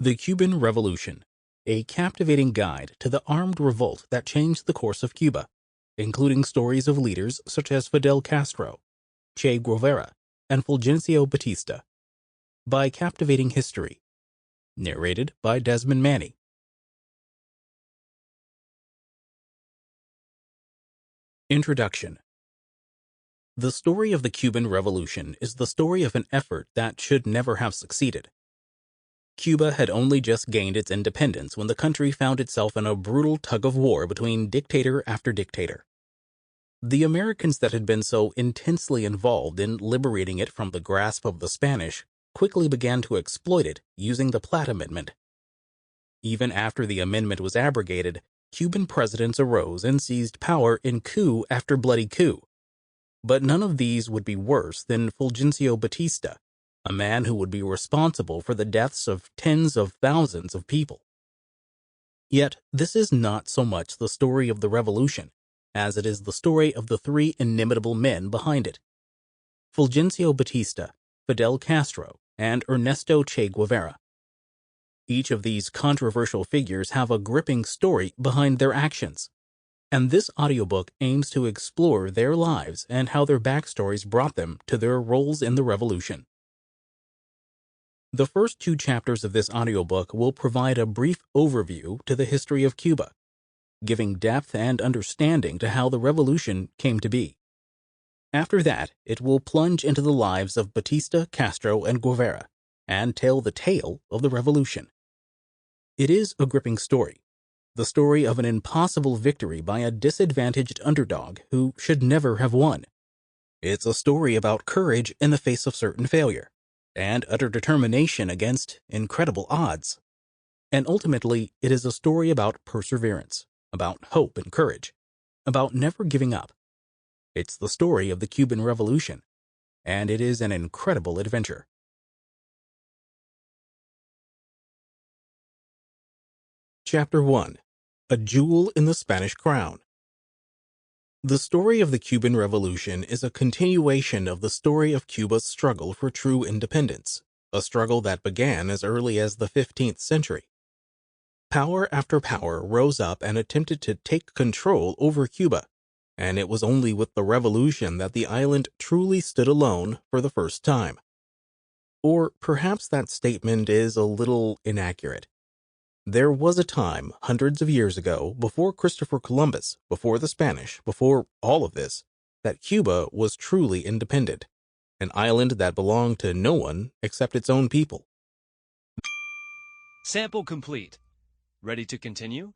The Cuban Revolution, a captivating guide to the armed revolt that changed the course of Cuba, including stories of leaders such as Fidel Castro, Che Guevara, and Fulgencio Batista. By Captivating History. Narrated by Desmond Manny. Introduction. The story of the Cuban Revolution is the story of an effort that should never have succeeded. Cuba had only just gained its independence when the country found itself in a brutal tug-of-war between dictator after dictator. The Americans that had been so intensely involved in liberating it from the grasp of the Spanish quickly began to exploit it using the Platt Amendment. Even after the amendment was abrogated, Cuban presidents arose and seized power in coup after bloody coup. But none of these would be worse than Fulgencio Batista, a man who would be responsible for the deaths of tens of thousands of people. Yet this is not so much the story of the revolution as it is the story of the three inimitable men behind it: Fulgencio Batista, Fidel Castro, and Ernesto Che Guevara. Each of these controversial figures have a gripping story behind their actions, and this audiobook aims to explore their lives and how their backstories brought them to their roles in the revolution. The first two chapters of this audiobook will provide a brief overview to the history of Cuba, giving depth and understanding to how the revolution came to be. After that, it will plunge into the lives of Batista, Castro, and Guevara, and tell the tale of the revolution. It is a gripping story, the story of an impossible victory by a disadvantaged underdog who should never have won. It's a story about courage in the face of certain failure, and utter determination against incredible odds. And ultimately, it is a story about perseverance, about hope and courage, about never giving up. It's the story of the Cuban Revolution, and it is an incredible adventure. Chapter 1. A Jewel in the Spanish Crown. The story of the Cuban Revolution is a continuation of the story of Cuba's struggle for true independence, a struggle that began as early as the 15th century. Power after power rose up and attempted to take control over Cuba, and it was only with the revolution that the island truly stood alone for the first time. Or perhaps that statement is a little inaccurate. There was a time, hundreds of years ago, before Christopher Columbus, before the Spanish, before all of this, that Cuba was truly independent, an island that belonged to no one except its own people. Sample complete. Ready to continue?